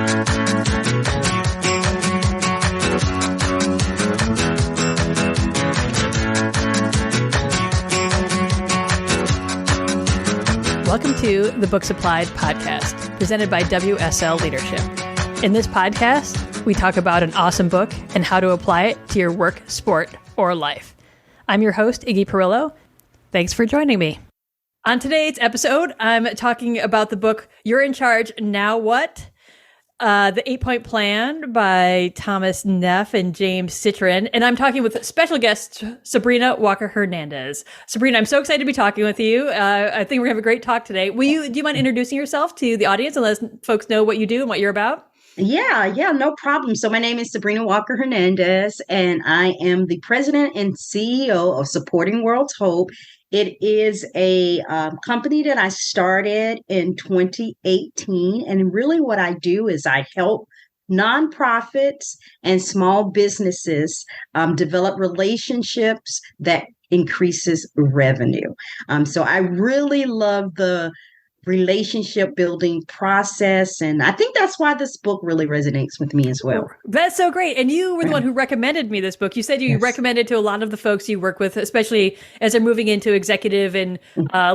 Welcome to the Books Applied podcast, presented by WSL Leadership. In this podcast, we talk about an awesome book and how to apply it to your work, sport, or life. I'm your host, Iggy Perillo. Thanks for joining me. On today's episode, I'm talking about the book, You're in Charge, Now What? The 8-Point Plan by Thomas Neff and James Citrin. And I'm talking with special guest, Sabrina Walker Hernandez. Sabrina, I'm so excited to be talking with you. I think we're going to have a great talk today. Do you mind introducing yourself to the audience and let folks know what you do and what you're about? Yeah, no problem. So my name is Sabrina Walker Hernandez, and I am the president and CEO of Supporting World's Hope. It is a company that I started in 2018. And really what I do is I help nonprofits and small businesses develop relationships that increases revenue. So I really love the relationship building process. And I think that's why this book really resonates with me as well. That's so great. And you were the one who recommended me this book. You said you recommended to a lot of the folks you work with, especially as they're moving into executive and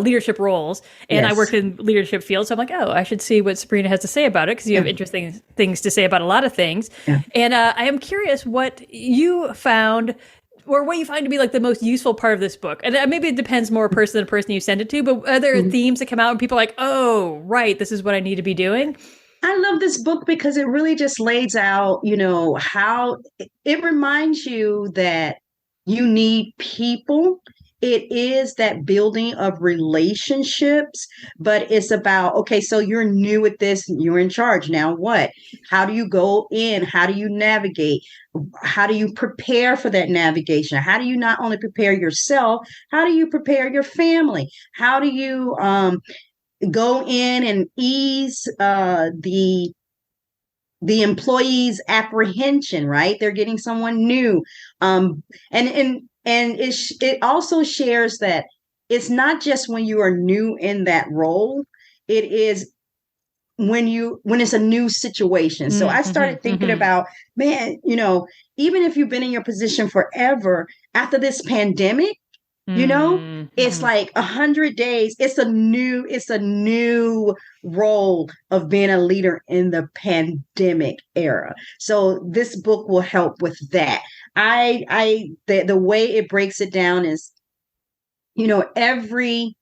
leadership roles. And I work in leadership fields. So I'm like, oh, I should see what Sabrina has to say about it because you have interesting things to say about a lot of things. Yeah. And I am curious what you found or what you find to be like the most useful part of this book. And maybe it depends more person to person you send it to, but are there themes that come out and people are like, oh, right, this is what I need to be doing? I love this book because it really just lays out, how it reminds you that you need people. It is that building of relationships, but it's about, okay, so you're new at this, you're in charge. Now what? How do you go in? How do you navigate? How do you prepare for that navigation? How do you not only prepare yourself, how do you prepare your family? How do you go in and ease the employee's apprehension, right? They're getting someone new. And it also shares that it's not just when you are new in that role, it is when it's a new situation. So I started thinking about, man, even if you've been in your position forever, after this pandemic, it's like 100 days. It's a new role of being a leader in the pandemic era. So this book will help with that. The way it breaks it down is, every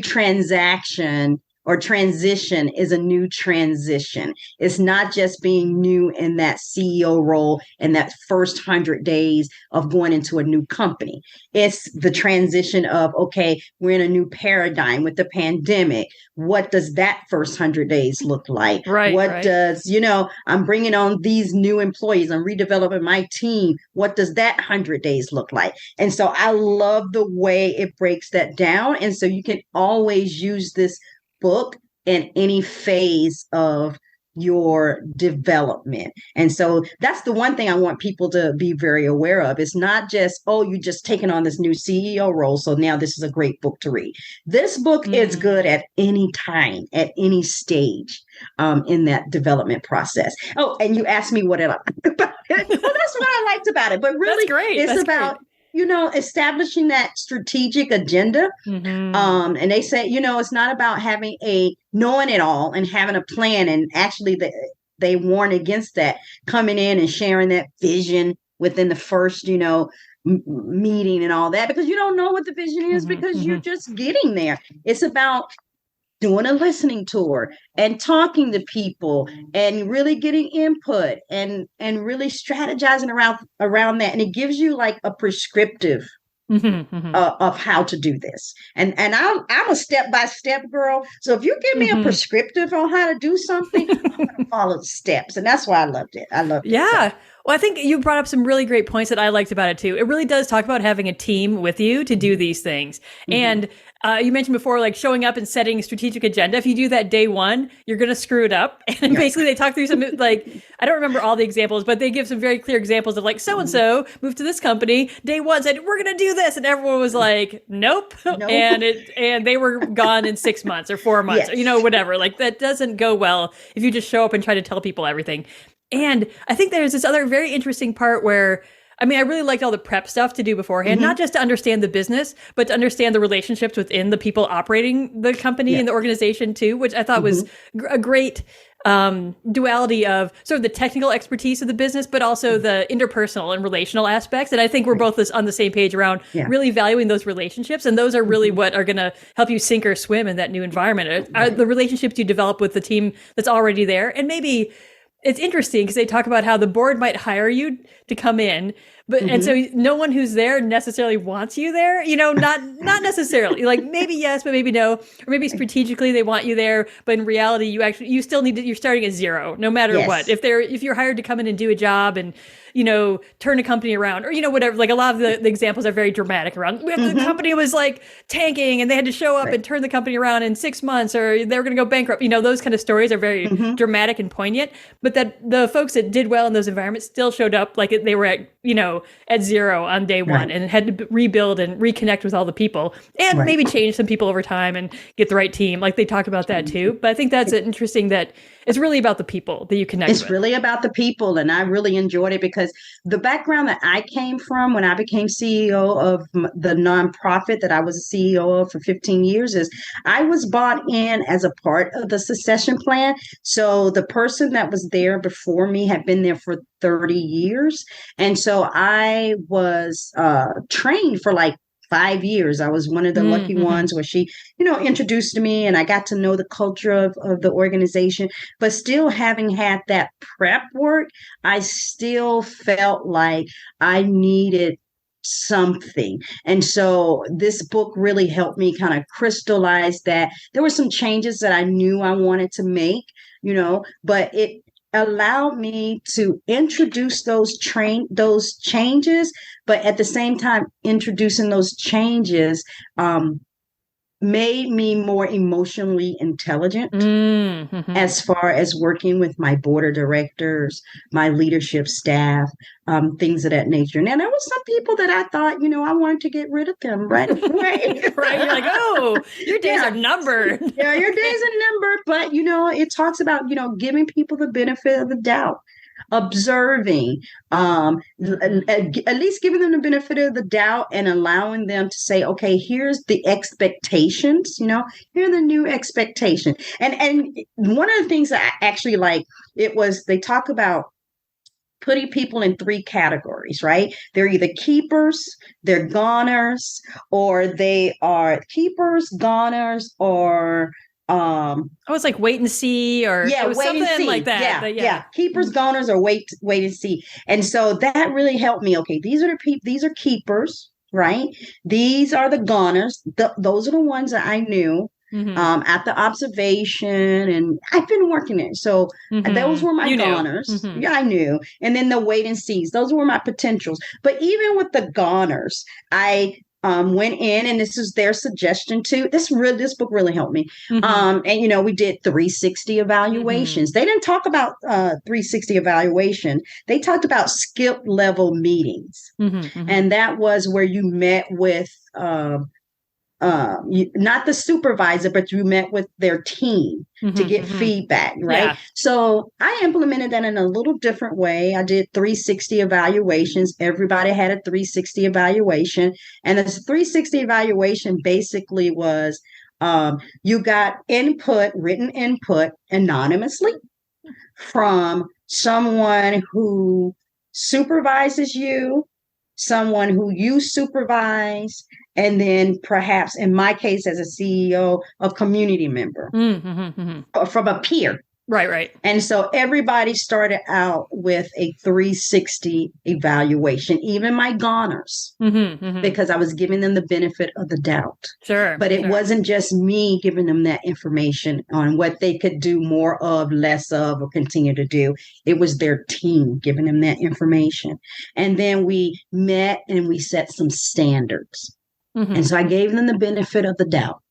transaction or transition is a new transition. It's not just being new in that CEO role in that first 100 days of going into a new company. It's the transition of, okay, we're in a new paradigm with the pandemic. What does that first 100 days look like? Does, I'm bringing on these new employees. I'm redeveloping my team. What does that 100 days look like? And so I love the way it breaks that down. And so you can always use this book in any phase of your development. And so that's the one thing I want people to be very aware of. It's not just, oh, you just taken on this new CEO role, so now this is a great book to read. This book is good at any time, at any stage in that development process. Oh, and you asked me what I liked about it. Well, that's what I liked about it. But really, it's about establishing that strategic agenda. And they say, it's not about having knowing it all and having a plan. And actually they warn against that, coming in and sharing that vision within the first, meeting and all that, because you don't know what the vision is because you're just getting there. It's about doing a listening tour and talking to people and really getting input and really strategizing around that. And it gives you like a prescriptive of how to do this. And I'm a step-by-step girl. So if you give me a prescriptive on how to do something, I'm going to follow the steps. And that's why I loved it. Yeah. Well, I think you brought up some really great points that I liked about it too. It really does talk about having a team with you to do these things. And you mentioned before, like showing up and setting a strategic agenda. If you do that day one, you're going to screw it up. And basically they talk through some, like, I don't remember all the examples, but they give some very clear examples of like, so-and-so moved to this company, day one said, we're going to do this. And everyone was like, nope. And they were gone in 6 months or 4 months, or, you know, whatever. Like that doesn't go well if you just show up and try to tell people everything. And I think there's this other very interesting part where, I mean, I really liked all the prep stuff to do beforehand, not just to understand the business, but to understand the relationships within the people operating the company and the organization too, which I thought was a great duality of sort of the technical expertise of the business, but also the interpersonal and relational aspects. And I think we're both on the same page around really valuing those relationships. And those are really what are going to help you sink or swim in that new environment. Are the relationships you develop with the team that's already there. And maybe it's interesting because they talk about how the board might hire you to come in, but and so no one who's there necessarily wants you there, you know, not necessarily. Like maybe yes, but maybe no, or maybe strategically they want you there, but in reality you still need to, you're starting at zero no matter what. If you're hired to come in and do a job and, you know, turn a company around or, you know, whatever, like a lot of the examples are very dramatic around the company was like tanking and they had to show up and turn the company around in 6 months or they were going to go bankrupt. You know, those kind of stories are very dramatic and poignant, but that the folks that did well in those environments still showed up like they were at, you know, at zero on day one and had to rebuild and reconnect with all the people and maybe change some people over time and get the right team. Like they talk about that too. But I think that's interesting that it's really about the people that you connect with. It's really about the people. And I really enjoyed it because the background that I came from when I became CEO of the nonprofit that I was a CEO of for 15 years is I was bought in as a part of the succession plan. So the person that was there before me had been there for 30 years. And so I was trained for like 5 years. I was one of the lucky ones where she, you know, introduced me and I got to know the culture of the organization. But still having had that prep work, I still felt like I needed something. And so this book really helped me kind of crystallize that. There were some changes that I knew I wanted to make, you know, but it allowed me to introduce those changes, but at the same time, introducing those changes made me more emotionally intelligent as far as working with my board of directors, my leadership staff, things of that nature. Now, there were some people that I thought, you know, I wanted to get rid of them right away. Right? You're like, oh, your days are numbered. Yeah, your days are numbered. But, you know, it talks about, you know, giving people the benefit of the doubt. Observing, at least giving them the benefit of the doubt and allowing them to say, okay, here's the expectations, you know, here are the new expectations. And one of the things that I actually like, they talk about putting people in 3 categories, right? They're either keepers, they're goners, or they are keepers, goners, or it's like wait and see, or it was something like that. Yeah. Keepers, goners, or wait and see. And so that really helped me. Okay, these are keepers, right? These are the goners. Those are the ones that I knew at the observation, and I've been working it. So those were my goners. Yeah, I knew. And then the wait and sees. Those were my potentials. But even with the goners, I went in, and this is their suggestion too. This book really helped me. And you know, we did 360 evaluations. They didn't talk about 360 evaluation. They talked about skip level meetings, and that was where you met with not the supervisor, but you met with their team to get feedback, right? Yeah. So I implemented that in a little different way. I did 360 evaluations. Everybody had a 360 evaluation. And this 360 evaluation basically was you got written input anonymously from someone who supervises you, someone who you supervise, and then perhaps, in my case, as a CEO, a community member or from a peer. Right. And so everybody started out with a 360 evaluation, even my goners, because I was giving them the benefit of the doubt. Sure. But it wasn't just me giving them that information on what they could do more of, less of, or continue to do. It was their team giving them that information. And then we met and we set some standards. And so I gave them the benefit of the doubt,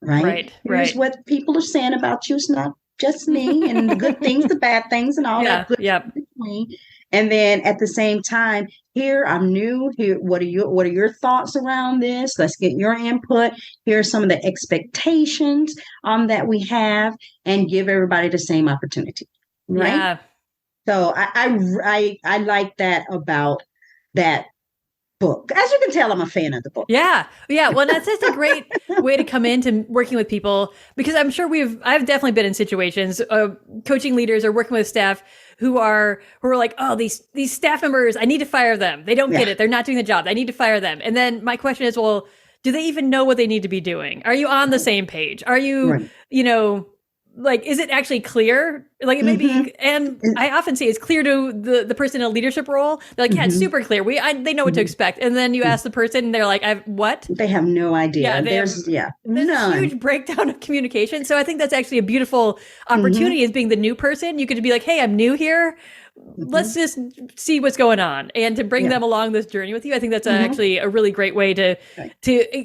right? Here's what people are saying about you. It's not just me, and the good things, the bad things, and all that good between. And then at the same time, here I'm new. Here, what are your thoughts around this? Let's get your input. Here are some of the expectations that we have, and give everybody the same opportunity. Right. Yeah. So I like that about that book. As you can tell, I'm a fan of the book. Yeah. Well, that's just a great way to come into working with people, because I'm sure I've definitely been in situations coaching leaders or working with staff who are like, oh, these staff members, I need to fire them. They don't get it. They're not doing the job. I need to fire them. And then my question is, well, do they even know what they need to be doing? Are you on the same page? Are you, like, is it actually clear? Like, it may be, and I often say it's clear to the person in a leadership role. They're like, yeah, it's super clear. They know what to expect. And then you ask the person and they're like, what? They have no idea. Yeah, there's a huge breakdown of communication. So I think that's actually a beautiful opportunity as being the new person. You could be like, hey, I'm new here. Let's just see what's going on, and to bring them along this journey with you. I think that's actually a really great way to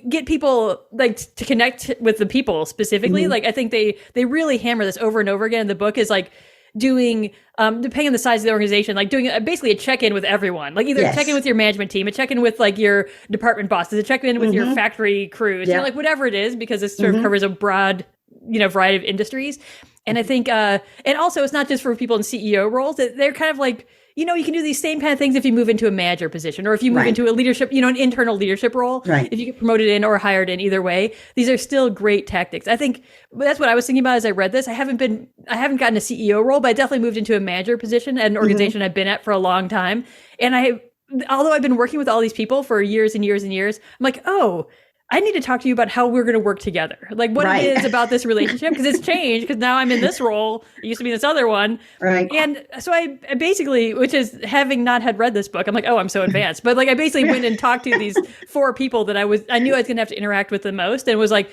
get people, like, to connect with the people specifically. Like, I think they really hammer this over and over again in the book, is like doing, depending on the size of the organization, like doing basically a check-in with everyone, like either a check-in with your management team, a check-in with like your department bosses, a check-in with your factory crews, like whatever it is, because this sort of covers a broad, variety of industries. And I think, and also it's not just for people in CEO roles. They're kind of like, you can do these same kind of things if you move into a manager position, or if you move into a leadership, an internal leadership role. Right. If you get promoted in or hired in, either way, these are still great tactics. I think that's what I was thinking about as I read this. I haven't gotten a CEO role, but I definitely moved into a manager position at an organization I've been at for a long time. And although I've been working with all these people for years and years and years, I'm like, oh, I need to talk to you about how we're going to work together. Like what it is about this relationship, because it's changed, because now I'm in this role. I used to be in this other one. Right. And so I basically, which is having not had read this book, I'm like, oh, I'm so advanced. But like I basically went and talked to these 4 people that I knew I was going to have to interact with the most, and was like,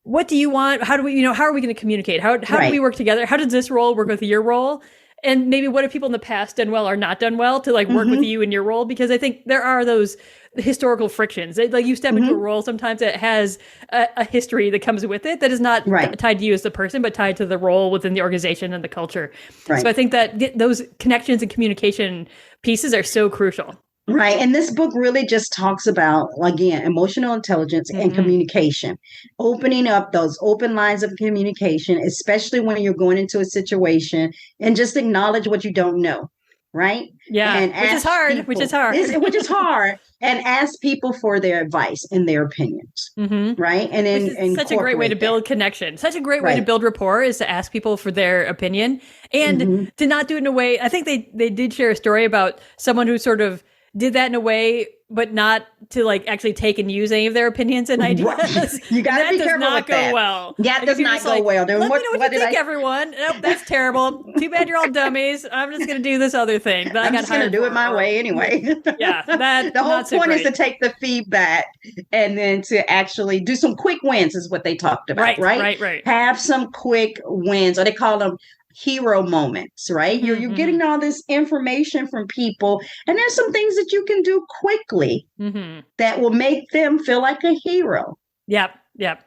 what do you want? How do we, how are we going to communicate? How do we work together? How does this role work with your role? And maybe what have people in the past done well or not done well to like work with you in your role? Because I think there are those historical frictions. Like you step into a role sometimes that has a history that comes with it that is not tied to you as the person, but tied to the role within the organization and the culture. Right. So I think that those connections and communication pieces are so crucial. Right. And this book really just talks about, again, emotional intelligence and communication, opening up those open lines of communication, especially when you're going into a situation, and just acknowledge what you don't know. Right. Yeah. And which is hard. Which is hard. And ask people for their advice and their opinions. Right. And then such a great way to build connection. Such a great way to build rapport is to ask people for their opinion, and to not do it in a way. I think they did share a story about someone who sort of did that in a way, but not to like actually take and use any of their opinions and ideas. Right. You got to be careful with that. That does not go well. Yeah, it does not go well. Let me know what you think, everyone. Nope, that's terrible. Too bad you're all dummies. I'm just going to do this other thing. I'm just going to do it my way anyway. Yeah, the whole point is to take the feedback and then to actually do some quick wins is what they talked about, right? Have some quick wins, or they call them hero moments, right? You're getting all this information from people, and there's some things that you can do quickly that will make them feel like a hero. Yep.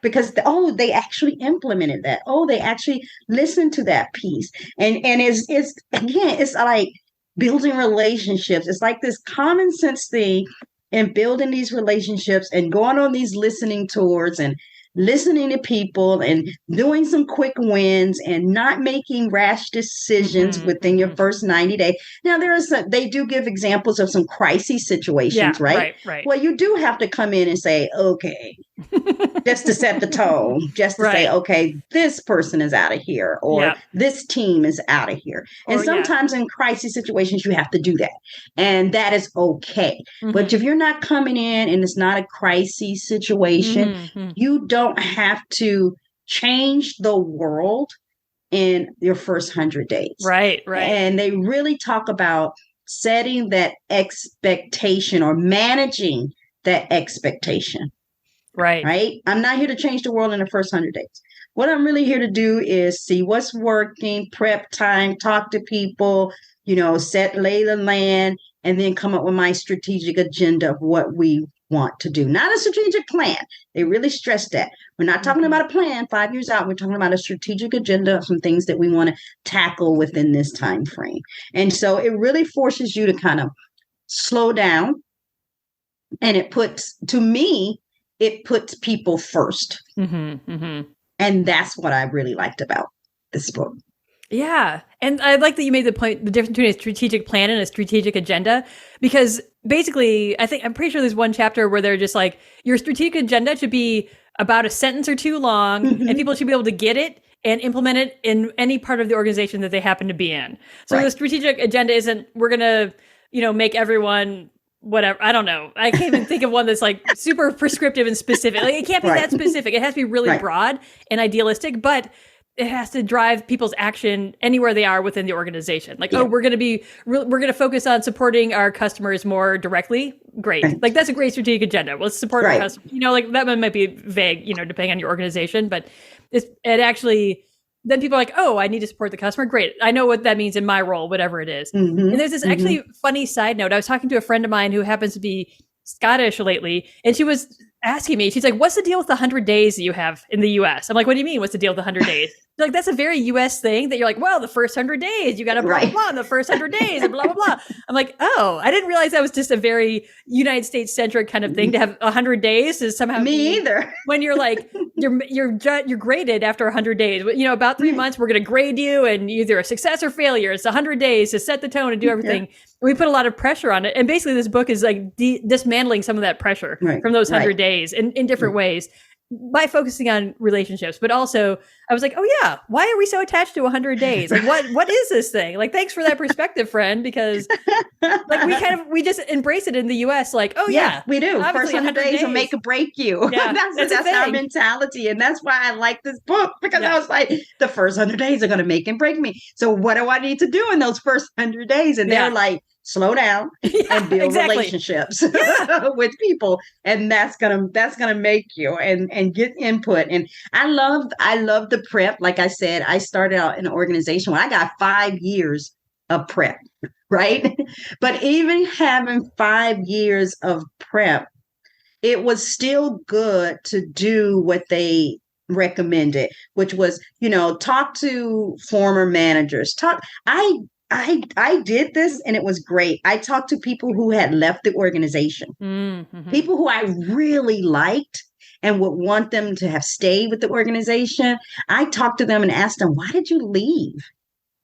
Because they actually implemented that. They actually listened to that piece, and it's like building relationships. It's like this common sense thing in building these relationships and going on these listening tours and listening to people and doing some quick wins and not making rash decisions within your first 90 days. Now, they do give examples of some crisis situations, right? Well, you do have to come in and say, okay, just to set the tone, just to say, okay, this person is out of here, or this team is out of here. And sometimes in crisis situations, you have to do that. And that is okay. But if you're not coming in and it's not a crisis situation, you don't have to change the world in your first 100 days. Right. And they really talk about setting that expectation or managing that expectation. Right. I'm not here to change the world in the first 100 days. What I'm really here to do is see what's working, prep time, talk to people, lay the land, and then come up with my strategic agenda of what we want to do. Not a strategic plan. They really stress that. We're not talking about a plan 5 years out. We're talking about a strategic agenda of some things that we want to tackle within this time frame. And so it really forces you to kind of slow down. And it puts people first. And that's what I really liked about this book. Yeah. And I like that you made the point, the difference between a strategic plan and a strategic agenda, because basically I'm pretty sure there's one chapter where they're just like, your strategic agenda should be about a sentence or two long, and people should be able to get it and implement it in any part of the organization that they happen to be in. So the strategic agenda isn't, we're going to, make everyone whatever. I don't know. I can't even think of one that's like super prescriptive and specific. Like, it can't be that specific. It has to be really broad and idealistic, but it has to drive people's action anywhere they are within the organization. Like, we're going to focus on supporting our customers more directly. Great. Like, that's a great strategic agenda. Let's support our customers. Like, that one might be vague, depending on your organization, but it actually, then people are like, oh, I need to support the customer. Great. I know what that means in my role, whatever it is. And there's this actually funny side note. I was talking to a friend of mine who happens to be Scottish lately, and she was asking me, she's like, what's the deal with the 100 days that you have in the US? I'm like, what do you mean? What's the deal with the 100 days? Like, that's a very US thing that you're like, well, the first 100 days, you got to blah, blah, blah, the first 100 days and blah, blah, blah. I'm like, oh, I didn't realize that was just a very United States centric kind of thing to have 100 days is somehow. Me either. When you're like, you're graded after 100 days, about 3 months, we're going to grade you and either a success or failure. It's 100 days to set the tone and do everything. And we put a lot of pressure on it. And basically this book is like dismantling some of that pressure from those 100 days in different ways by focusing on relationships. But also I was like, oh yeah, why are we so attached to 100 days? Like, what is this thing? Like, thanks for that perspective, friend, because like we just embrace it in the US. Like, oh yeah, we do. First 100 days will make or break you. Yeah, that's our mentality. And that's why I like this book, because I was like, the first 100 days are going to make and break me. So what do I need to do in those first 100 days? And they're like, slow down and build relationships with people. And that's gonna make you and get input. And I love the prep. Like I said, I started out in an organization where I got 5 years of prep, right? But even having 5 years of prep, it was still good to do what they recommended, which was, talk to former managers. I did this and it was great. I talked to people who had left the organization, people who I really liked and would want them to have stayed with the organization. I talked to them and asked them, why did you leave?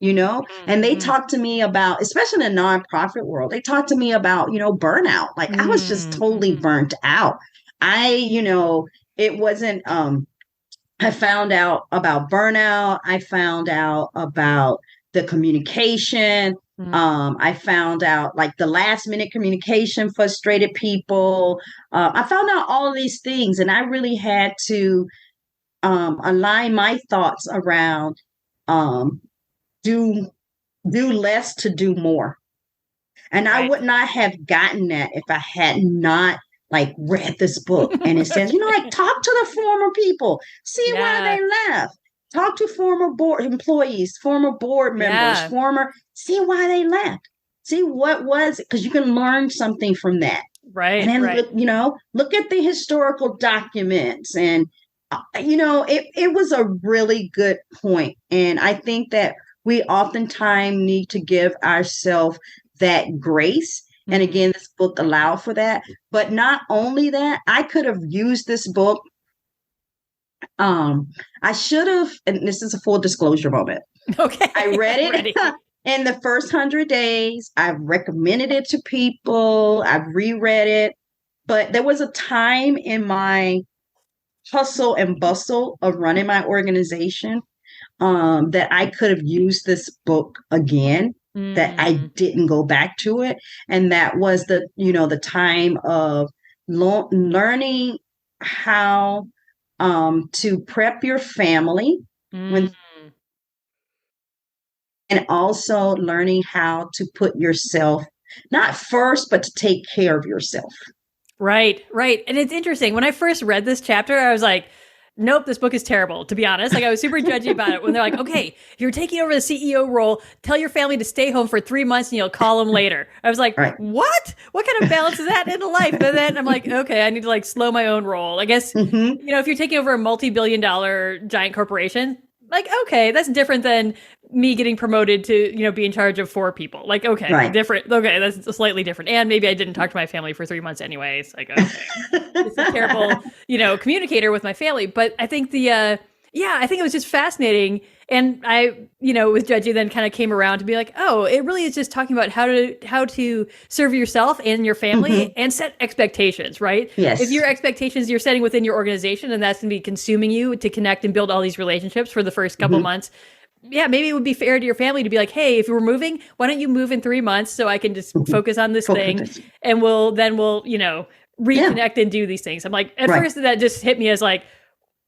And they talked to me about, especially in the nonprofit world, they talked to me about, burnout. Like, I was just totally burnt out. It wasn't, I found out about burnout. I found out about the communication. I found out like the last minute communication frustrated people. I found out all of these things, and I really had to align my thoughts around do less to do more. And I would not have gotten that if I had not like read this book. And it says, like, talk to the former people, see why they left. Talk to former board employees, former board members, see why they left. See what was it, because you can learn something from that. Right. And then, look at the historical documents. And, it was a really good point. And I think that we oftentimes need to give ourselves that grace. And again, this book allowed for that. But not only that, I could have used this book. I should have, and this is a full disclosure moment. Okay. I read it in the first 100 days. I've recommended it to people. I've reread it. But there was a time in my hustle and bustle of running my organization that I could have used this book again, that I didn't go back to it. And that was the time of learning how to prep your family and also learning how to put yourself not first, but to take care of yourself. Right, right. And it's interesting. When I first read this chapter, I was like, nope, this book is terrible, to be honest. Like, I was super judgy about it when they're like, okay, if you're taking over the CEO role, tell your family to stay home for 3 months and you'll call them later. I was like, Right. what? What kind of balance is that in life? And then I'm like, okay, I need to like slow my own roll. I guess, if you're taking over a multi-billion-dollar giant corporation, like, okay, that's different than me getting promoted to, be in charge of 4 people. Like, okay, Right. different. Okay, that's slightly different. And maybe I didn't talk to my family for 3 months anyways. Like, okay, it's a terrible, communicator with my family. But I think I think it was just fascinating. And I, with Judgy then kind of came around to be like, oh, it really is just talking about how to serve yourself and your family and set expectations, right? Yes. If your expectations you're setting within your organization and that's going to be consuming you to connect and build all these relationships for the first couple months, yeah, maybe it would be fair to your family to be like, hey, if we're moving, why don't you move in 3 months so I can just focus on this thing and we'll reconnect and do these things. I'm like, at first that just hit me as like,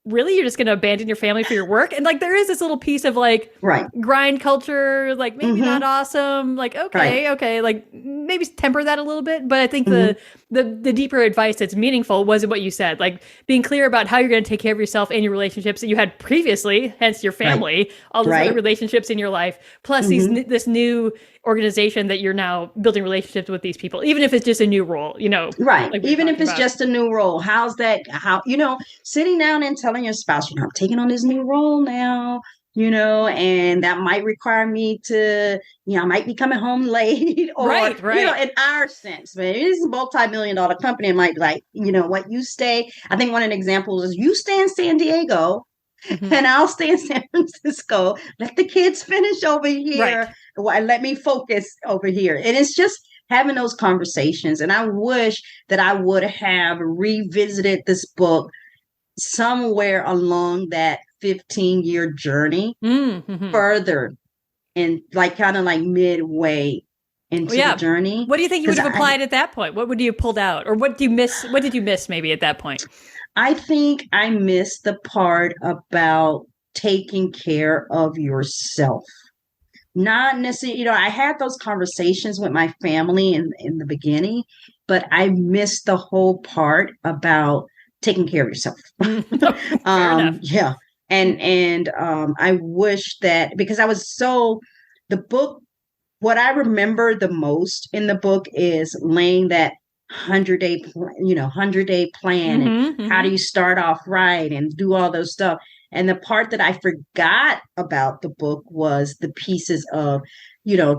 really, you're just going to abandon your family for your work? And like, there is this little piece of like grind culture, like maybe not awesome. Like, okay. Like maybe temper that a little bit. But I think the deeper advice that's meaningful was what you said, like being clear about how you're going to take care of yourself and your relationships that you had previously, hence your family, all those other relationships in your life, plus this new organization that you're now building relationships with these people, even if it's just a new role, Right. like even if it's just a new role. How's that? Sitting down and telling your spouse, I'm taking on this new role now, and that might require me to, I might be coming home late or, in our sense, but it is a multi-million-dollar company. It might be like, what, you stay. I think one of the examples is you stay in San Diego and I'll stay in San Francisco. Let the kids finish over here. Let me focus over here. And it's just having those conversations. And I wish that I would have revisited this book somewhere along that 15-year journey further and kind of midway into the journey. What do you think you would have applied at that point? What would you have pulled out? Or what did you miss maybe at that point? I think I missed the part about taking care of yourself. Not necessarily, I had those conversations with my family in the beginning, but I missed the whole part about taking care of yourself. Yeah. And I wish that, because the book, what I remember the most in the book is laying that 100-day plan and how do you start off right and do all those stuff. And the part that I forgot about the book was the pieces of,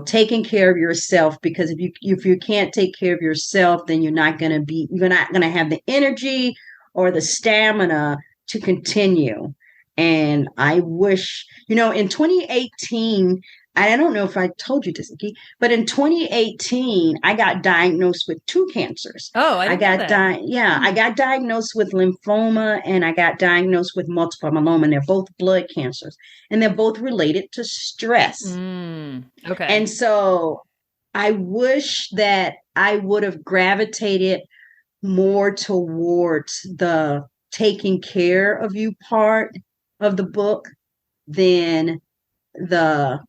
taking care of yourself, because if you can't take care of yourself, then you're not going to have the energy or the stamina to continue. And I wish, in 2018, I don't know if I told you this, Nikki, but in 2018, I got diagnosed with 2 cancers. Oh, I got I got diagnosed with lymphoma and I got diagnosed with multiple myeloma, and they're both blood cancers, and they're both related to stress. Okay. And so I wish that I would have gravitated more towards the taking care of you part of the book than the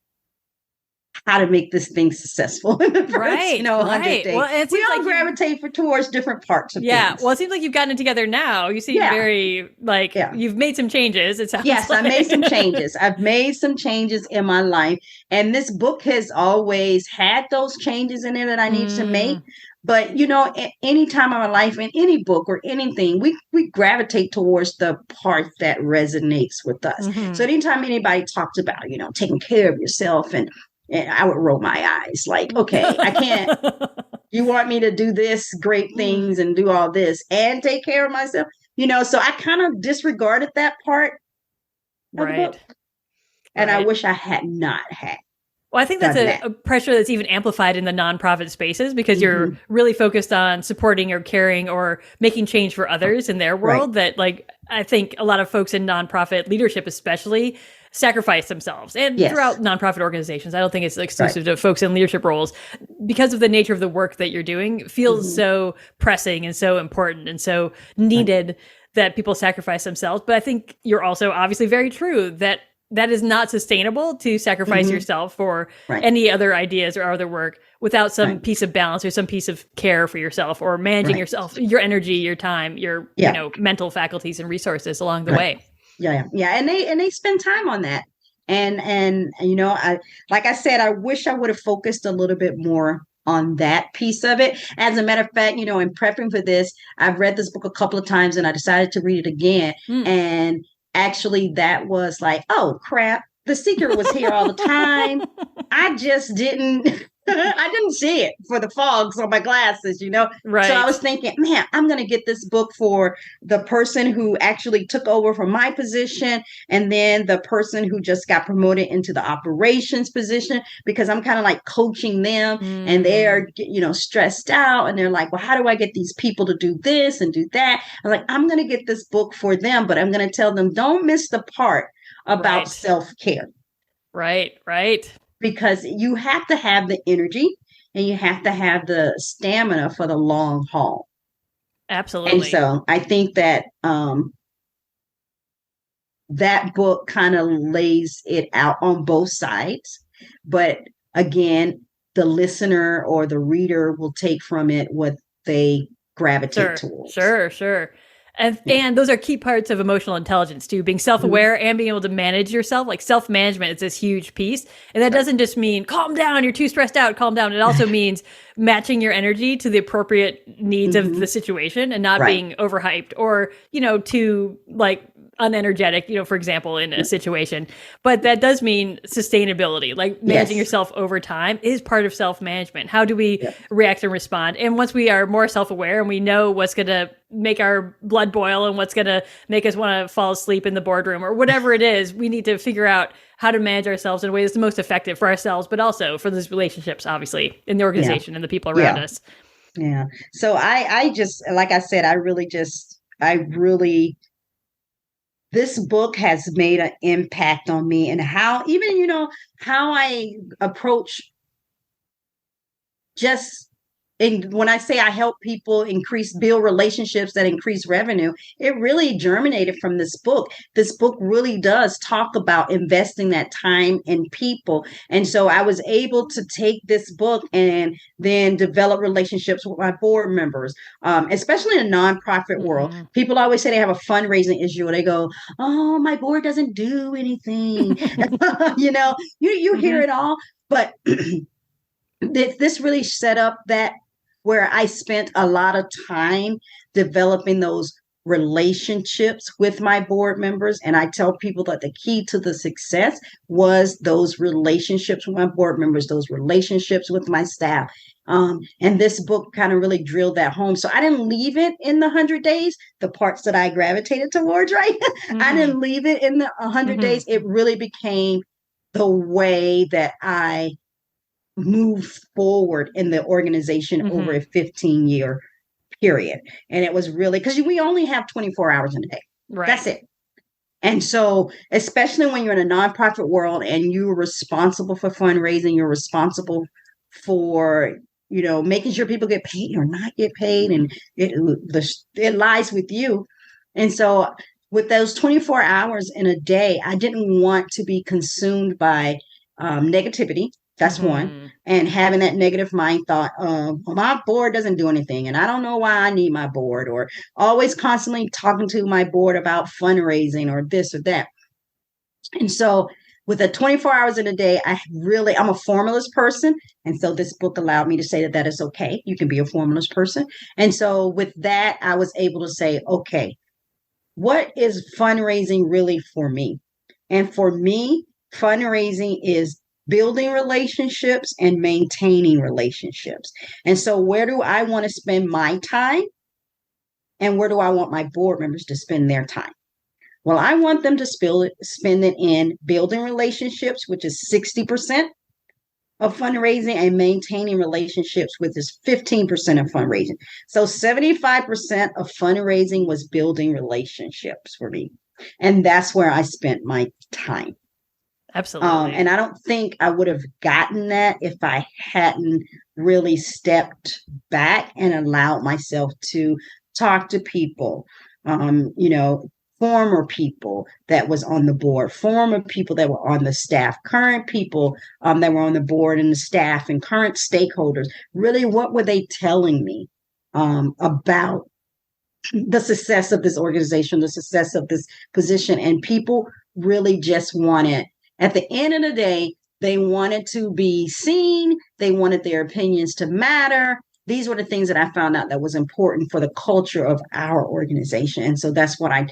how to make this thing successful in the first, 100 days. Well, it we all gravitate towards different parts of things. Well, it seems like you've gotten it together now. You seem very you've made some changes. It sounds yes, I made some changes. I've made some changes in my life, and this book has always had those changes in it that I need to make. But at any time of my life, in any book or anything, we gravitate towards the part that resonates with us. So anytime anybody talks about taking care of yourself, and I would roll my eyes like, okay, I can't. You want me to do this great things and do all this and take care of myself, So I kind of disregarded that part of the book, and I wish I had not had. Well, I think that's a pressure that's even amplified in the nonprofit spaces, because you're really focused on supporting or caring or making change for others in their world. That, like, I think a lot of folks in nonprofit leadership especially sacrifice themselves, and throughout nonprofit organizations. I don't think it's exclusive to folks in leadership roles, because of the nature of the work that you're doing feels so pressing and so important and so needed that people sacrifice themselves. But I think you're also obviously very true that that is not sustainable to sacrifice yourself for Right. any other ideas or other work without some Right. piece of balance or some piece of care for yourself or managing Right. yourself, your energy, your time, your mental faculties and resources along the way. Yeah. And they spend time on that. And I, like I said, I wish I would have focused a little bit more on that piece of it. As a matter of fact, in prepping for this, I've read this book a couple of times and I decided to read it again. And actually that was like, oh crap, the secret was here all the time. I just didn't I didn't see it for the fogs on my glasses, Right. So I was thinking, man, I'm going to get this book for the person who actually took over from my position and then the person who just got promoted into the operations position, because I'm kind of like coaching them and they're, stressed out and they're like, well, how do I get these people to do this and do that? I'm like, I'm going to get this book for them, but I'm going to tell them, don't miss the part about self-care. Right. Because you have to have the energy and you have to have the stamina for the long haul. Absolutely. And so I think that that book kind of lays it out on both sides. But again, the listener or the reader will take from it what they gravitate towards. Sure. And those are key parts of emotional intelligence too, being self-aware and being able to manage yourself. Like self-management is this huge piece. And that doesn't just mean calm down, you're too stressed out, calm down. It also means matching your energy to the appropriate needs of the situation and not being overhyped or, too like unenergetic, for example, in a situation. But that does mean sustainability, like managing yourself over time is part of self-management. How do we react and respond? And once we are more self-aware and we know what's going to make our blood boil and what's going to make us want to fall asleep in the boardroom or whatever it is, we need to figure out how to manage ourselves in a way that's the most effective for ourselves, but also for those relationships, obviously, in the organization and the people around us. Yeah. So I just, like I said, this book has made an impact on me and how even, how I approach and when I say I help people build relationships that increase revenue, it really germinated from this book. This book really does talk about investing that time in people. And so I was able to take this book and then develop relationships with my board members, especially in the nonprofit world. People always say they have a fundraising issue. They go, oh, my board doesn't do anything. You hear it all. But this really set up that where I spent a lot of time developing those relationships with my board members. And I tell people that the key to the success was those relationships with my board members, those relationships with my staff. And this book kind of really drilled that home. So I didn't leave it in the 100 days, the parts that I gravitated towards, right? I didn't leave it in the 100 days. It really became the way that I move forward in the organization over a 15-year period. And it was really because we only have 24 hours in a day. Right. That's it. And so, especially when you're in a nonprofit world and you're responsible for fundraising, you're responsible for, making sure people get paid or not get paid. And it lies with you. And so with those 24 hours in a day, I didn't want to be consumed by negativity. That's one. And having that negative mind thought, well, my board doesn't do anything. And I don't know why I need my board, or always constantly talking to my board about fundraising or this or that. And so with the 24 hours in a day, I'm a formalist person. And so this book allowed me to say that is okay. You can be a formalist person. And so with that, I was able to say, okay, what is fundraising really for me? And for me, fundraising is building relationships and maintaining relationships. And so where do I want to spend my time? And where do I want my board members to spend their time? Well, I want them to spend it in building relationships, which is 60% of fundraising, and maintaining relationships, which is 15% of fundraising. So 75% of fundraising was building relationships for me. And that's where I spent my time. Absolutely. And I don't think I would have gotten that if I hadn't really stepped back and allowed myself to talk to people, former people that was on the board, former people that were on the staff, current people that were on the board and the staff, and current stakeholders. Really, what were they telling me about the success of this organization, the success of this position? And people really just wanted, at the end of the day, they wanted to be seen. They wanted their opinions to matter. These were the things that I found out that was important for the culture of our organization. And so that's what I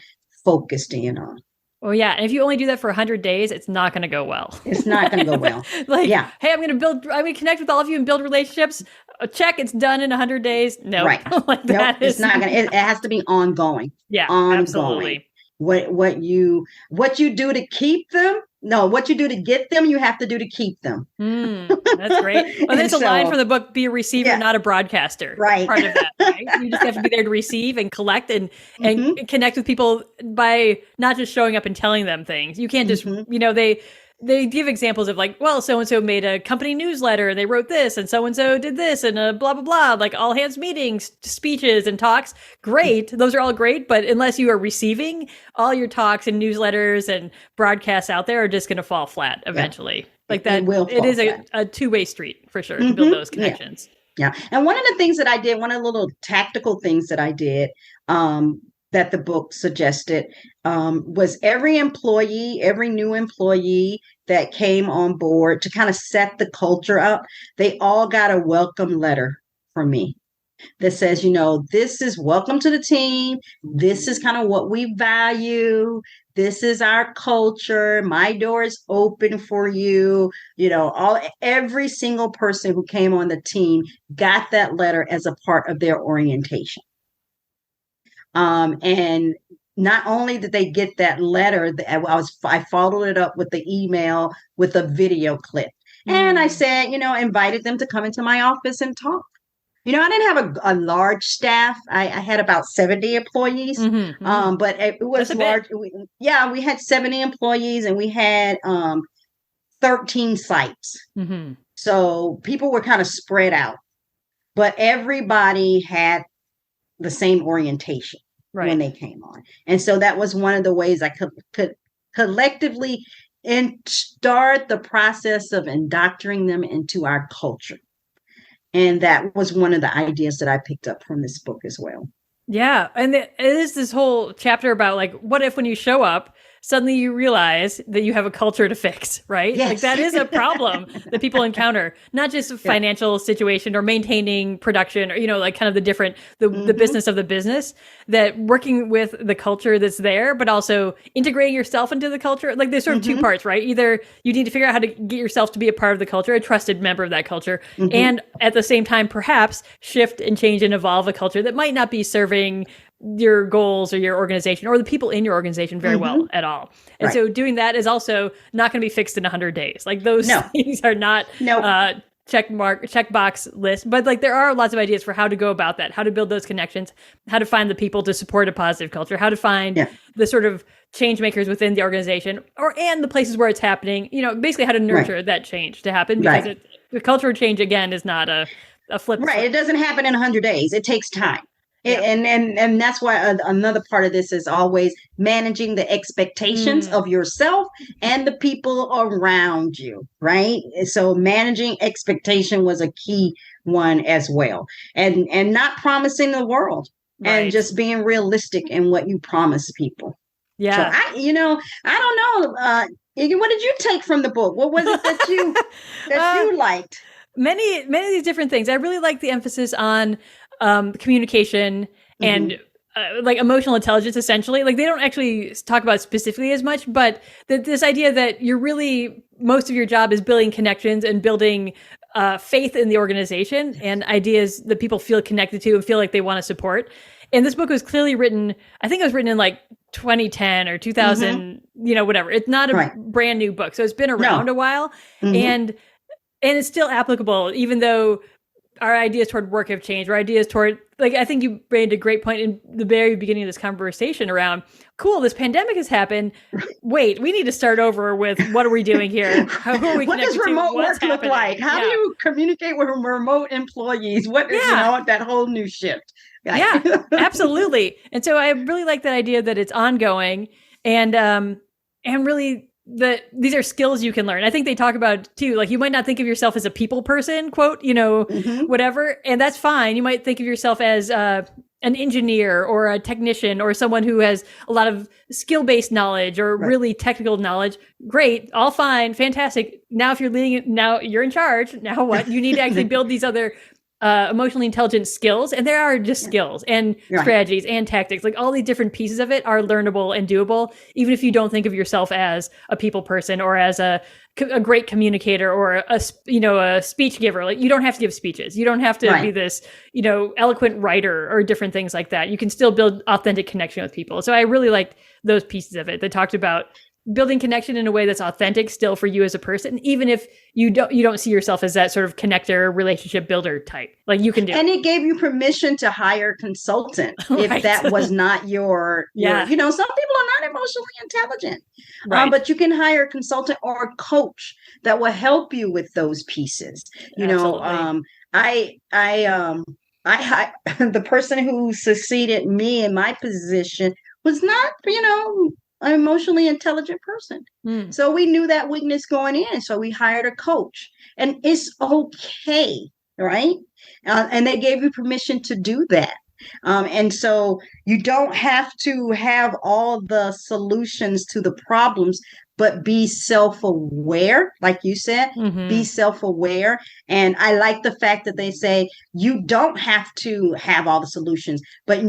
focused in on. Well, yeah. And if you only do that for 100 days, it's not going to go well. It's not going to go well. Yeah. Hey, I'm going to connect with all of you and build relationships. Check, it's done in 100 days. No, right. It's not going to, it has to be ongoing. Yeah, ongoing. Absolutely. What you do to keep them. No, what you do to get them, you have to do to keep them. That's great. Well, there's a line from the book, be a receiver, not a broadcaster. Right. Part of that, right? You just have to be there to receive and collect and connect with people by not just showing up and telling them things. You can't just, they give examples of like, well, so-and-so made a company newsletter and they wrote this and so-and-so did this and blah, blah, blah, like all hands meetings, speeches and talks. Great. Those are all great. But unless you are receiving, all your talks and newsletters and broadcasts out there are just going to fall flat eventually. Yeah. Like that. It is a two-way street for sure to build those connections. Yeah. And one of the things that I did, one of the little tactical things that I did, that the book suggested, was every new employee that came on board, to kind of set the culture up, they all got a welcome letter from me that says, this is welcome to the team. This is kind of what we value. This is our culture. My door is open for you. Every single person who came on the team got that letter as a part of their orientation. And not only did they get that letter, I followed it up with the email with a video clip. And I said, invited them to come into my office and talk. I didn't have a large staff. I had about 70 employees, but it was large. We had 70 employees and we had 13 sites. So people were kind of spread out, but everybody had the same orientation when they came on. And so that was one of the ways I could collectively start the process of indoctrinating them into our culture. And that was one of the ideas that I picked up from this book as well. Yeah. And it is this whole chapter about like, what if when you show up, suddenly you realize that you have a culture to fix, right? Yes. Like that is a problem that people encounter, not just a financial situation or maintaining production or, like kind of the business of the business, that working with the culture that's there, but also integrating yourself into the culture. Like there's sort of two parts, right? Either you need to figure out how to get yourself to be a part of the culture, a trusted member of that culture, and at the same time, perhaps shift and change and evolve a culture that might not be serving your goals or your organization or the people in your organization very well at all. And so doing that is also not going to be fixed in 100 days. Like those things are not checkbox list, but like there are lots of ideas for how to go about that, how to build those connections, how to find the people to support a positive culture, how to find the sort of change makers within the organization and the places where it's happening, basically how to nurture that change to happen, because the cultural change again is not a flip. Right. It doesn't happen in 100 days. It takes time. Yeah. And that's why another part of this is always managing the expectations of yourself and the people around you, right? So managing expectation was a key one as well. And not promising the world and just being realistic in what you promise people. Yeah. So I don't know. Iggy, what did you take from the book? What was it that you liked? Many of these different things. I really like the emphasis on communication and like emotional intelligence, essentially. Like they don't actually talk about it specifically as much, but this idea that most of your job is building connections and building faith in the organization and ideas that people feel connected to and feel like they want to support. And this book was clearly written, I think it was written in like 2010 or 2000, whatever. It's not a brand new book. So it's been around a while. And it's still applicable, even though our ideas toward work have changed. Our ideas toward, like, I think you made a great point in the very beginning of this conversation around, cool, this pandemic has happened. Wait, we need to start over with what are we doing here? Who are we what does remote work look like? How do you communicate with remote employees? What is, that whole new shift? Yeah, absolutely. And so I really like that idea that it's ongoing and really that these are skills you can learn. I think they talk about too, like you might not think of yourself as a people person, quote, whatever. And that's fine. You might think of yourself as an engineer or a technician or someone who has a lot of skill-based knowledge or really technical knowledge. Great. All fine. Fantastic. Now, if you're leading, now you're in charge. Now what? You need to actually build these other emotionally intelligent skills, and there are just skills and strategies and tactics. Like all these different pieces of it are learnable and doable, even if you don't think of yourself as a people person or as a great communicator or a speech giver. Like you don't have to give speeches. You don't have to be this eloquent writer or different things like that. You can still build authentic connection with people. So I really liked those pieces of it. They talked about building connection in a way that's authentic still for you as a person, even if you don't see yourself as that sort of connector, relationship builder type. Like you can do. And it gave you permission to hire a consultant if that was not your some people are not emotionally intelligent, but you can hire a consultant or a coach that will help you with those pieces. I the person who succeeded me in my position was not, an emotionally intelligent person. So we knew that weakness going in. So we hired a coach, and it's okay. Right. And they gave you permission to do that. And so you don't have to have all the solutions to the problems, but be self-aware. Like you said, be self-aware. And I like the fact that they say you don't have to have all the solutions, but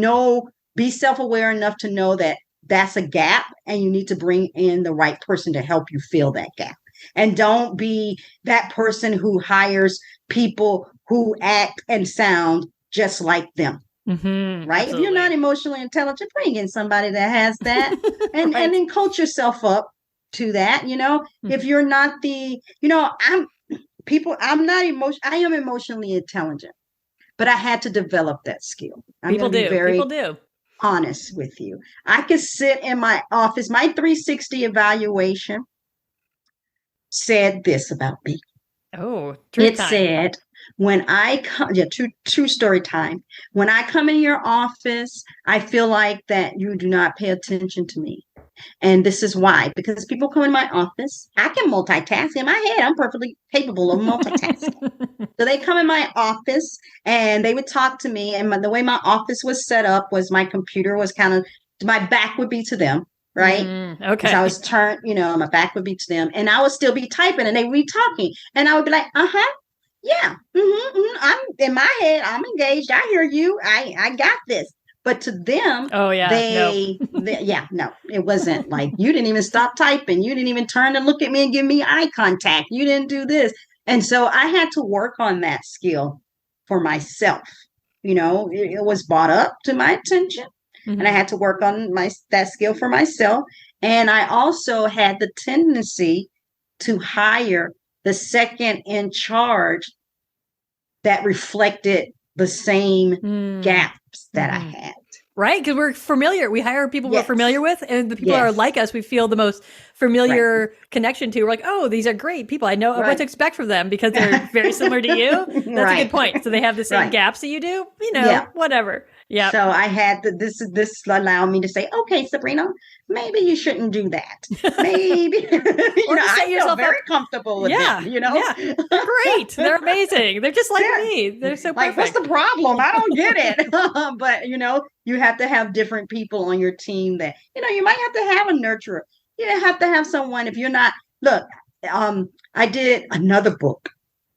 be self-aware enough to know that that's a gap and you need to bring in the right person to help you fill that gap. And don't be that person who hires people who act and sound just like them. Right? Absolutely. If you're not emotionally intelligent, bring in somebody that has that and then coach yourself up to that. If you're not I am emotionally intelligent, but I had to develop that skill. People do. Honest with you. I could sit in my office. My 360 evaluation said this about me. Oh, it said, when I come, true story time. When I come in your office, I feel like that you do not pay attention to me. And this is why, because people come in my office, I can multitask in my head. I'm perfectly capable of multitasking. So they come in my office and they would talk to me. And the way my office was set up was my computer was kind of, my back would be to them. Right. Okay. So I was turned, my back would be to them and I would still be typing and they would be talking and I would be like, yeah. I'm in my head. I'm engaged. I hear you. I got this. But to them, it wasn't like you didn't even stop typing. You didn't even turn and look at me and give me eye contact. You didn't do this. And so I had to work on that skill for myself. It was brought up to my attention and I had to work on that skill for myself. And I also had the tendency to hire the second in charge that reflected the same gaps that I had. Right, because we're familiar. We hire people we're familiar with, and the people that are like us, we feel the most familiar connection to. We're like, oh, these are great people. I know what to expect from them because they're very similar to you. That's a good point. So they have the same gaps that you do. Whatever. Yeah. So I had this allowed me to say, okay, Sabrina, maybe you shouldn't do that. Maybe I feel very comfortable with them. Great. They're amazing. They're just like me. They're so perfect. What's the problem? I don't get it. But you have to have different people on your team that you might have to have a nurturer. You have to have someone. If you're not, look, I did another book.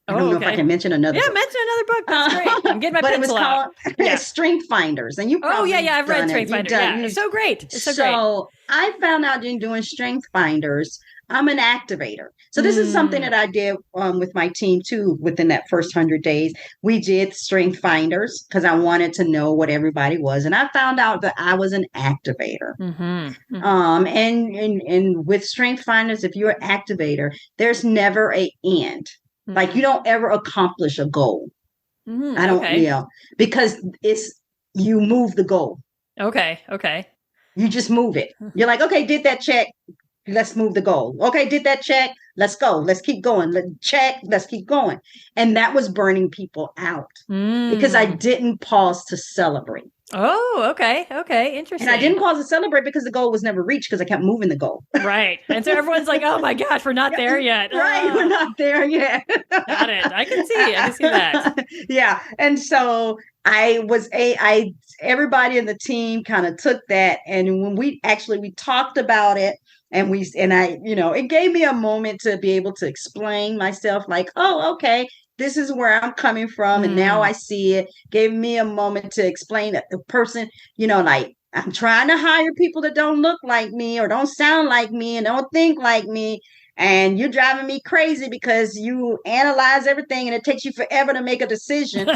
I don't know if I can mention another book. Yeah, mention another book. That's great. I'm getting my pencil out. But it was called Strength Finders. And you probably I've read Strength Finders. It's so great. It's so great. So I found out in doing Strength Finders, I'm an activator. So this is something that I did with my team too within that first 100 days. We did Strength Finders because I wanted to know what everybody was. And I found out that I was an activator. And with Strength Finders, if you're an activator, there's never an end. Like you don't ever accomplish a goal. I don't, Okay. because you move the goal. Okay. Okay. You just move it. You're like, okay, did that check. Let's move the goal. Okay, did that check. Let's go. Let's keep going. Check. Let's keep going. And that was burning people out because I didn't pause to celebrate. Oh, okay. Okay. And I Interesting. didn't pause to celebrate because the goal was never reached because I kept moving the goal. Right. And so everyone's like, oh my gosh, we're not there yet. Right. We're not there yet. Got it. I can see that. Yeah. And so everybody in the team kind of took that. And when we talked about it, it gave me a moment to be able to explain myself like, oh, okay, this is where I'm coming from. And now I see it. Gave me a moment to explain that the person, like, I'm trying to hire people that don't look like me or don't sound like me and don't think like me. And you're driving me crazy because you analyze everything and it takes you forever to make a decision.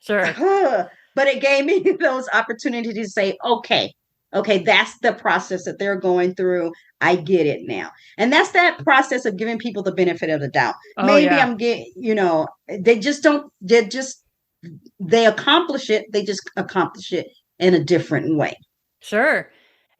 Sure. But it gave me those opportunities to say, okay, that's the process that they're going through. I get it now. And that's that process of giving people the benefit of the doubt. Oh, Maybe yeah. I'm getting, they accomplish it. They just accomplish it in a different way. Sure.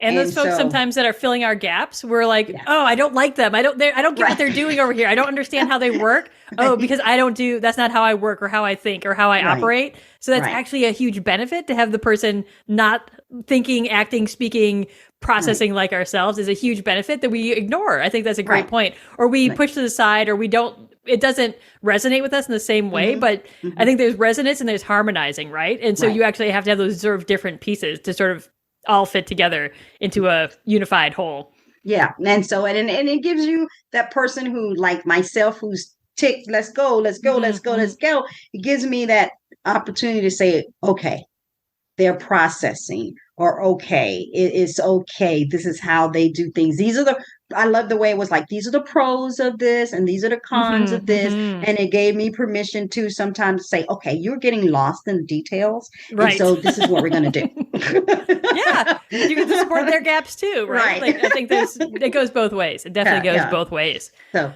And those folks sometimes that are filling our gaps, we're like, oh, I don't like them. I don't get what they're doing over here. I don't understand how they work. Oh, because that's not how I work or how I think or how I operate. So that's actually a huge benefit to have the person not thinking, acting, speaking, processing like ourselves is a huge benefit that we ignore. I think that's a great point. Or we push to the side or it doesn't resonate with us in the same way, but I think there's resonance and there's harmonizing, right? And so you actually have to have those sort of different pieces to sort of all fit together into a unified whole. Yeah. And so, and it gives you that person who, like myself, who's ticked, let's go. It gives me that opportunity to say, okay, they're processing, or okay, it's okay. This is how they do things. I love the way it was like, these are the pros of this and these are the cons of this. And it gave me permission to sometimes say, okay, you're getting lost in the details. Right. And so this is what we're going to do. Yeah. You can support their gaps too, right? Like, I think it goes both ways. It definitely goes both ways. So,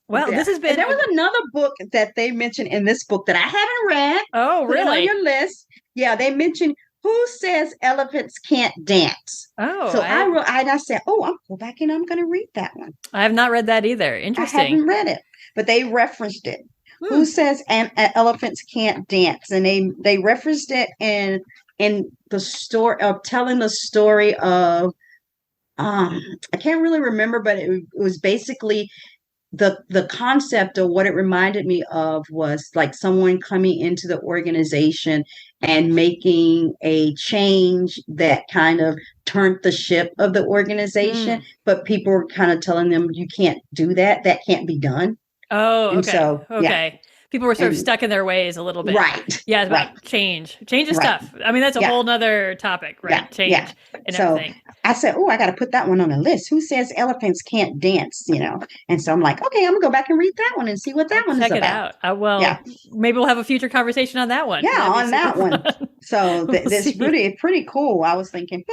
well, this has been. And there was another book that they mentioned in this book that I haven't read. Oh, really? Put it on your list. Yeah, they mentioned Who Says Elephants Can't Dance. Oh, so I said, I'll go back and I'm going to read that one. I have not read that either. Interesting. I haven't read it, but they referenced it. Who Says Elephants Can't Dance, and they referenced it in the story of telling the story of I can't really remember, but it was basically the concept of what it reminded me of was like someone coming into the organization and making a change that kind of turned the ship of the organization, but people were kind of telling them, you can't do that. That can't be done. Oh, okay. And so, okay. People were sort of stuck in their ways a little bit. Right. Yeah, it's about change. Change is tough. I mean, that's a whole nother topic, right? Change and everything. I said, I got to put that one on the list. Who Says Elephants Can't Dance, And so I'm like, okay, I'm going to go back and read that one and see what that one is about. Check it out. Maybe we'll have a future conversation on that one. Yeah, on that one. So this pretty cool. I was thinking,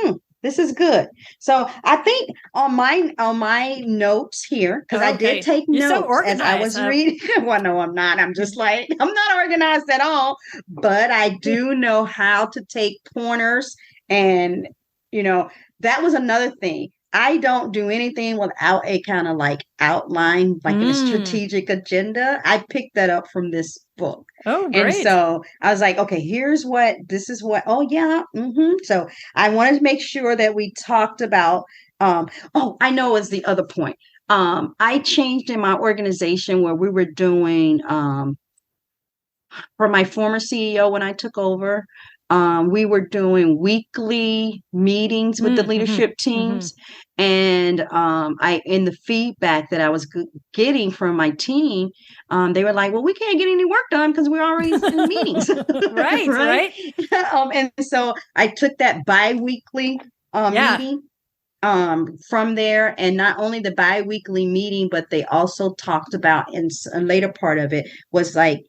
this is good. So I think on my notes here, because I did take notes as I was reading. Well, no, I'm not. I'm just like, I'm not organized at all. But I do know how to take pointers. And, that was another thing. I don't do anything without a kind of like outline, like a strategic agenda. I picked that up from this book. Oh, great. And so I was like, okay, this is what, So I wanted to make sure that we talked about, I know is the other point. I changed in my organization where we were doing, for my former CEO when I took over, we were doing weekly meetings with the leadership teams. And in the feedback that I was getting from my team, they were like, well, we can't get any work done because we're already in meetings. Right. And so I took that bi-weekly meeting from there, and not only the bi-weekly meeting, but they also talked about in a later part of it was like,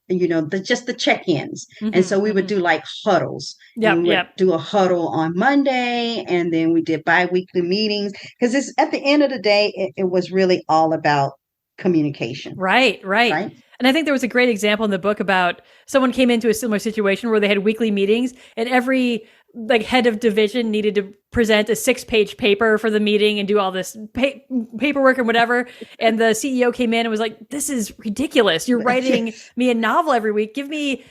just the check-ins. And so we would do like huddles. We would do a huddle on Monday, and then we did bi-weekly meetings, because it's at the end of the day, it was really all about communication. Right. And And I think there was a great example in the book about someone came into a similar situation where they had weekly meetings and every head of division needed to present a 6-page paper for the meeting and do all this paperwork and whatever. And the CEO came in and was like, this is ridiculous. You're writing me a novel every week. Give me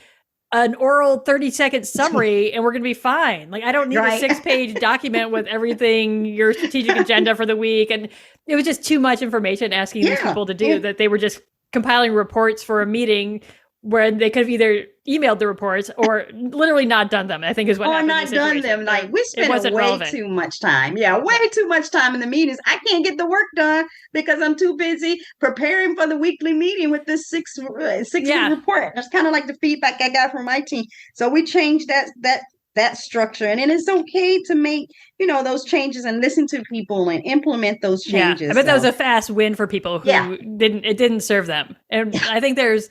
an oral 30-second summary and we're going to be fine. I don't need a 6-page document with everything, your strategic agenda for the week. And it was just too much information asking these people to do that they were just compiling reports for a meeting where they could have either emailed the reports or literally not done them, I think is what happened. Or not done them. We spent way too much time. Yeah, way too much time in the meetings. I can't get the work done because I'm too busy preparing for the weekly meeting with this six report. That's kind of like the feedback I got from my team. So we changed that structure. And it's okay to make, those changes and listen to people and implement those changes. Yeah, I bet that was a fast win for people who didn't serve them. And I think that's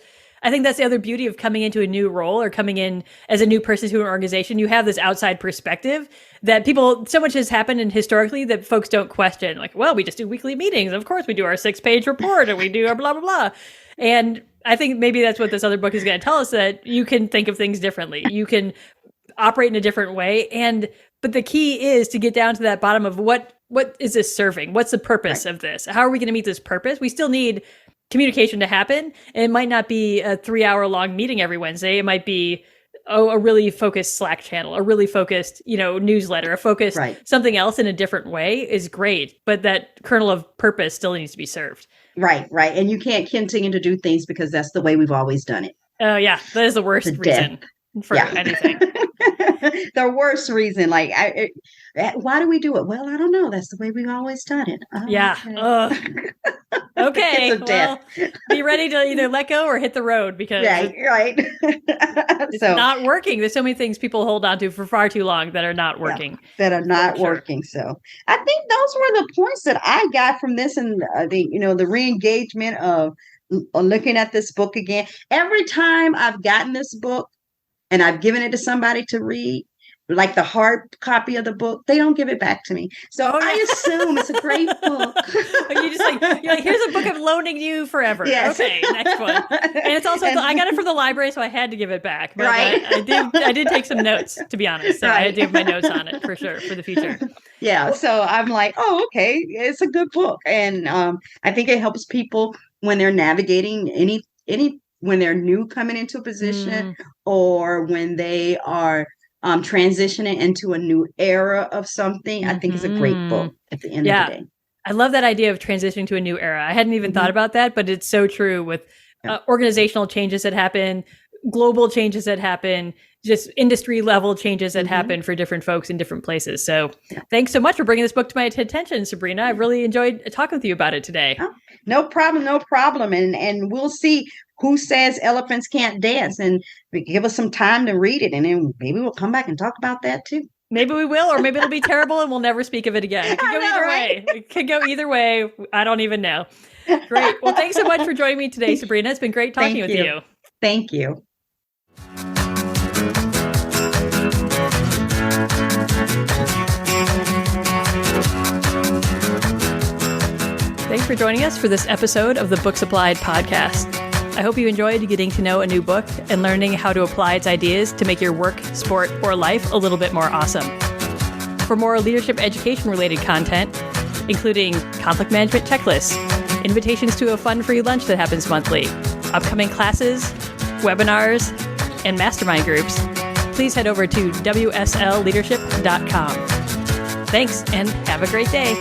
the other beauty of coming into a new role or coming in as a new person to an organization. You have this outside perspective that so much has happened and historically that folks don't question. We just do weekly meetings. Of course, we do our 6-page report and we do our blah, blah, blah. And I think maybe that's what this other book is going to tell us, that you can think of things differently. You can operate in a different way. But the key is to get down to that bottom of what is this serving? What's the purpose of this? How are we going to meet this purpose? We still need communication to happen. And it might not be a 3-hour-long meeting every Wednesday. It might be a really focused Slack channel, a really focused, newsletter, a focused something else in a different way is great. But that kernel of purpose still needs to be served. Right. And you can't continue to do things because that's the way we've always done it. Oh, yeah. That is the worst reason for anything. The worst reason. Why do we do it? Well, I don't know. That's the way we've always done it. Oh, yeah. Okay. Well, be ready to either let go or hit the road because it's not working. There's so many things people hold on to for far too long that are not working. That are not working. So I think those were the points that I got from this and the re-engagement of looking at this book again. Every time I've gotten this book and I've given it to somebody to read, like the hard copy of the book, they don't give it back to me. So I assume it's a great book. You're like, here's a book I'm loaning you forever. Yes. Okay, next one. And it's also, I got it from the library, so I had to give it back. But I did take some notes, to be honest. So I had to give my notes on it for sure, for the future. Yeah, so I'm like, oh, okay, it's a good book. And I think it helps people when they're navigating when they're new coming into a position or when they are transitioning into a new era of something. I think it's a great book at the end of the day. I love that idea of transitioning to a new era. I hadn't even thought about that, but it's so true with organizational changes that happen, global changes that happen, just industry level changes that happen for different folks in different places. So thanks so much for bringing this book to my attention, Sabrina. I really enjoyed talking with you about it today. Oh, no problem. And we'll see who says elephants can't dance, and give us some time to read it. And then maybe we'll come back and talk about that too. Maybe we will, or maybe it'll be terrible and we'll never speak of it again. It could go either way. It could go either way. I don't even know. Great. Well, thanks so much for joining me today, Sabrina. It's been great talking with you. Thank you. Thanks for joining us for this episode of the Books Applied podcast. I hope you enjoyed getting to know a new book and learning how to apply its ideas to make your work, sport, or life a little bit more awesome. For more leadership education-related content, including conflict management checklists, invitations to a fun free lunch that happens monthly, upcoming classes, webinars, and mastermind groups, please head over to wslleadership.com. Thanks, and have a great day.